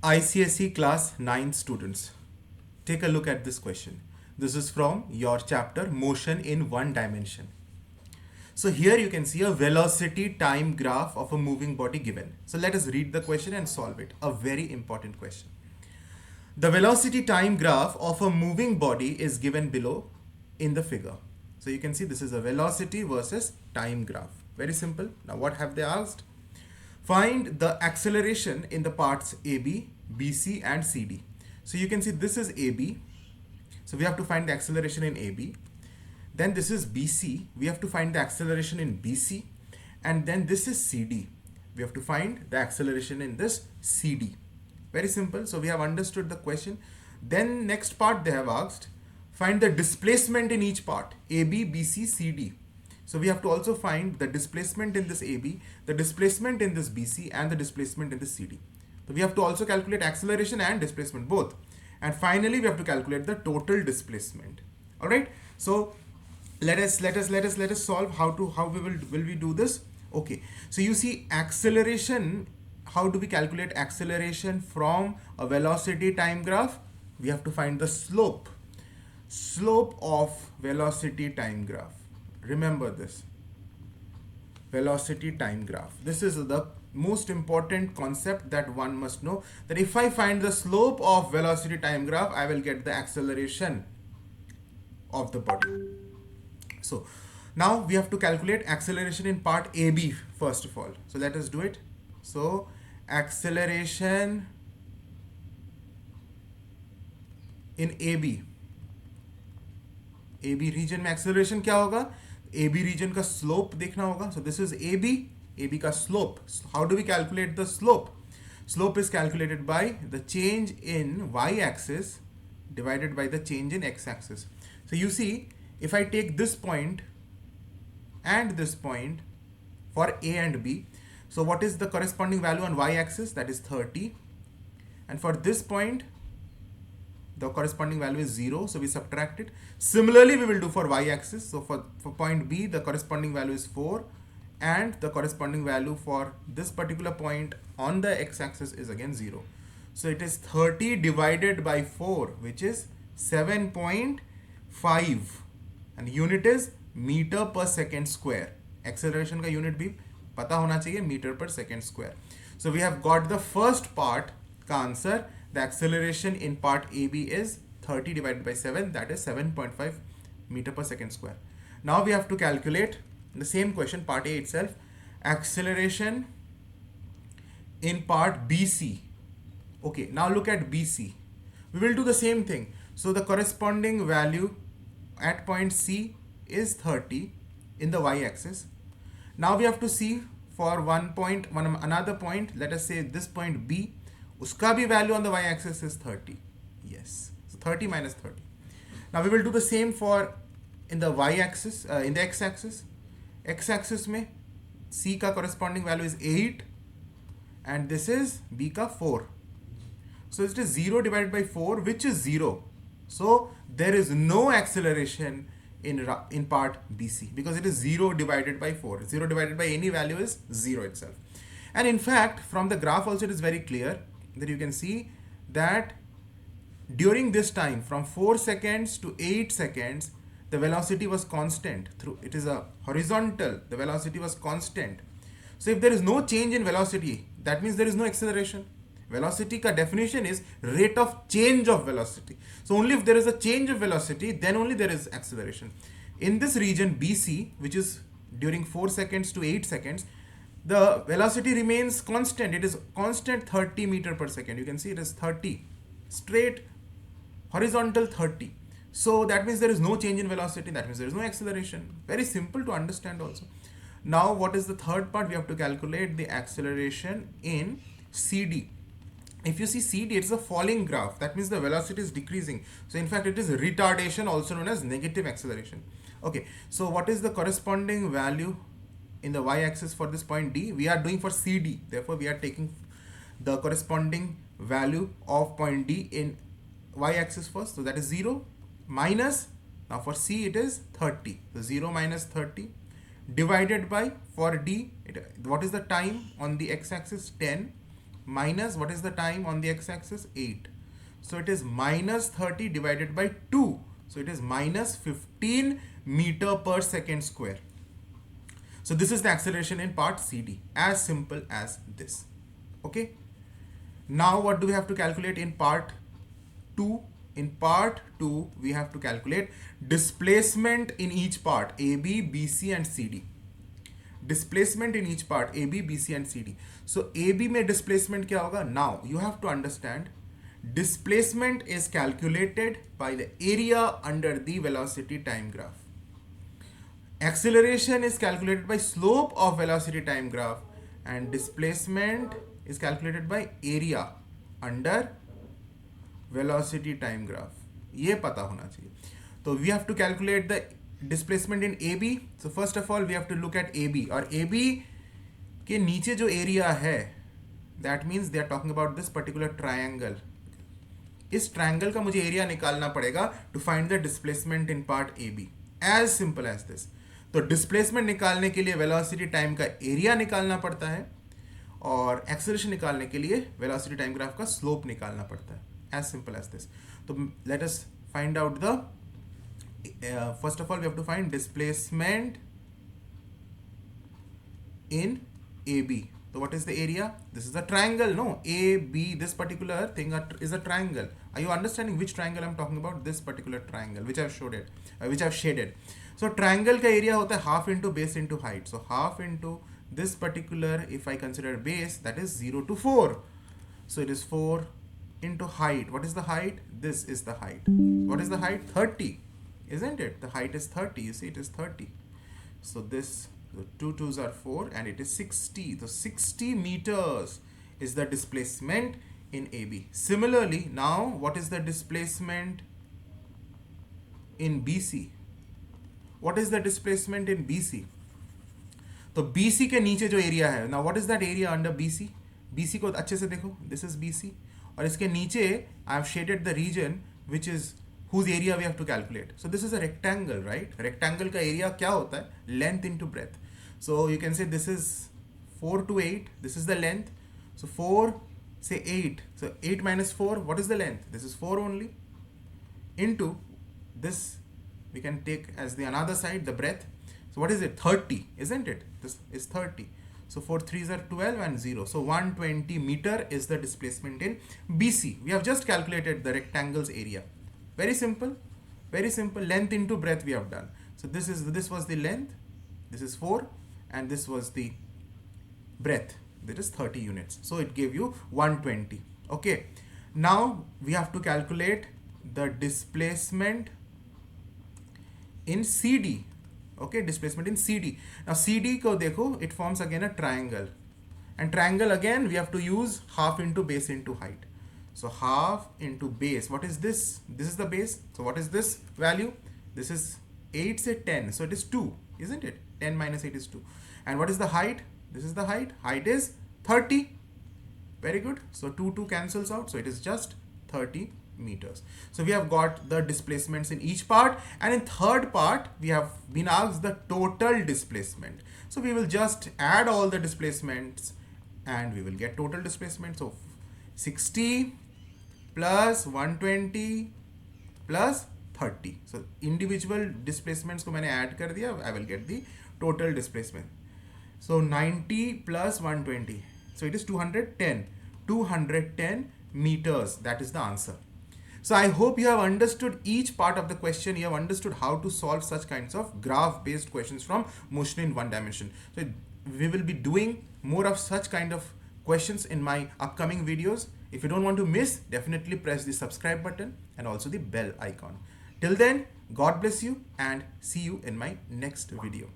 ICSE Class 9 students, take a look at this question. This is from your chapter Motion in One Dimension. So here you can see a velocity time graph of a moving body given. So let us read the question and solve it. A very important question. The velocity time graph of a moving body is given below in the figure. So you can see this is a velocity versus time graph. Very simple. Now what have they asked? Find the acceleration in the parts AB, BC and CD. So you can see this is AB. So we have to find the acceleration in AB. Then this is BC. We have to find the acceleration in BC. And then this is CD. We have to find the acceleration in this CD. Very simple. So we have understood the question. Then next part they have asked, find the displacement in each part, AB, BC, CD. So we have to also find the displacement in this AB, the displacement in this BC and the displacement in this CD. So we have to also calculate acceleration and displacement both. And finally we have to calculate the total displacement. All right. So let us solve how will we do this. Okay. So you see acceleration. How do we calculate acceleration from a velocity time graph? We have to find the slope of velocity time graph. Remember this, velocity time graph. This is the most important concept that one must know, that if I find the slope of velocity time graph, I will get the acceleration of the body. So now we have to calculate acceleration in part AB first of all. So let us do it. So acceleration in AB region में acceleration क्या होगा? AB region का slope देखना होगा. So this is AB का slope. So how do we calculate the slope? Slope is calculated by the change in y-axis divided by the change in x-axis. So you see, if I take this point and this point for A and B, so what is the corresponding value on y-axis? That is 30. And for this point, the corresponding value is 0. So we subtract it. Similarly, we will do for y-axis. So for point B, the corresponding value is 4. And the corresponding value for this particular point on the x-axis is again 0. So it is 30 divided by 4, which is 7.5. And unit is meter per second square. Acceleration का unit भी पता होना चाहिए, meter per second square. So we have got the first part का answer. The acceleration in part AB is 30 divided by 7, that is 7.5 meter per second square. Now we have to calculate the same question, part A itself, acceleration in part BC. Okay, now look at BC. We will do the same thing. So the corresponding value at point C is 30 in the y-axis. Now we have to see for another point, let us say this point B, uska bhi value on the y-axis is 30. Yes, so 30 minus 30. Now we will do the same for in the y-axis, in the x-axis. X-axis mein C ka corresponding value is 8 and this is B ka 4. So it is 0 divided by 4, which is 0. So there is no acceleration in part BC because it is 0 divided by 4. 0 divided by any value is 0 itself. And in fact, from the graph also it is very clear that you can see that during this time from 4 seconds to 8 seconds, the velocity was constant. It is a horizontal, the velocity was constant. So if there is no change in velocity, that means there is no acceleration. Velocity ka definition is rate of change of velocity. So only if there is a change of velocity, then only there is acceleration. In this region BC, which is during 4 seconds to 8 seconds, the velocity remains constant. It is constant 30 meter per second. You can see it is 30, straight horizontal 30. So that means there is no change in velocity. That means there is no acceleration. Very simple to understand also. Now what is the third part? We have to calculate the acceleration in CD. If you see CD, it's a falling graph. That means the velocity is decreasing. So in fact, it is retardation, also known as negative acceleration. Okay, so what is the corresponding value in the y-axis for this point D? We are doing for CD. Therefore, we are taking the corresponding value of point D in y-axis first. So that is 0 minus, now for C it is 30. So 0 minus 30 divided by, for D, what is the time on the x-axis? 10 minus, what is the time on the x-axis? 8. So it is minus 30 divided by 2. So it is minus 15 meter per second square. So this is the acceleration in part CD, as simple as this. Okay. Now what do we have to calculate in part 2? In part 2, we have to calculate displacement in each part, AB, BC and CD. Displacement in each part, AB, BC and CD. So AB में displacement क्या होगा? Now you have to understand, displacement is calculated by the area under the velocity time graph. Acceleration is calculated by slope of velocity time graph, and displacement is calculated by area under velocity time graph. ये पता होना चाहिए. So we have to calculate the displacement in AB. So first of all we have to look at AB, और AB के नीचे जो area है, that means they are talking about this particular triangle. इस triangle का मुझे area निकालना पड़ेगा to find the displacement in part AB. As simple as this. तो displacement निकालने के लिए velocity time का area निकालना पड़ता है, और acceleration निकालने के लिए velocity time graph का slope निकालना पड़ता है. As simple as this. So let us find out the first of all we have to find displacement in AB. So what is the area? This is a triangle, no? AB, this particular thing is a triangle. Are you understanding which triangle I'm talking about? This particular triangle which I've showed it, which I've shaded. So triangle का area होता है half into base into height. So half into this particular, if I consider base, that is 0 to 4. So it is 4 into height. What is the height? This is the height. What is the height? 30, isn't it? The height is 30. You see, it is 30. So this, the 2 2s are 4, and it is 60. So 60 meters is the displacement in AB. Similarly, now what is the displacement in BC? What is the displacement in BC? तो BC के नीचे जो area है, now what is that area under BC? BC को अच्छे से देखो, this is BC, और इसके नीचे I have shaded the region which is whose area we have to calculate. So this is a rectangle, right? Rectangle का area क्या होता है? Length into breadth. So you can say this is 4 to 8. This is the length. So 4, say 8. So 8 minus 4, what is the length? This is 4 only. Into this, we can take as the another side, the breadth. So what is it? 30, isn't it? This is 30. So 4 3s are 12 and 0. So 120 meter is the displacement in BC. We have just calculated the rectangle's area. Very simple. Very simple. Length into breadth we have done. So this was the length. This is 4, and this was the breadth. That is 30 units. So it gave you 120. Okay. Now we have to calculate the displacement in CD. Okay, displacement in CD. Now CD ko dekho, it forms again a triangle, and triangle again we have to use half into base into height. So half into base, what is this? This is the base. So what is this value? This is 8, say 10. So it is 2, isn't it? 10 minus 8 is 2. And what is the height? This is the height. Height is 30. Very good. So 2 cancels out. So it is just 30 meters. So we have got the displacements in each part, and in third part we have been asked the total displacement. So we will just add all the displacements and we will get total displacement. So 60 plus 120 plus 30. So individual displacements को मैंने add कर दिया. I will get the total displacement. So 90 plus 120. So it is 210. 210 meters. That is the answer. So I hope you have understood each part of the question. You have understood how to solve such kinds of graph-based questions from motion in one dimension. So we will be doing more of such kind of questions in my upcoming videos. If you don't want to miss, definitely press the subscribe button and also the bell icon. Till then, God bless you and see you in my next video.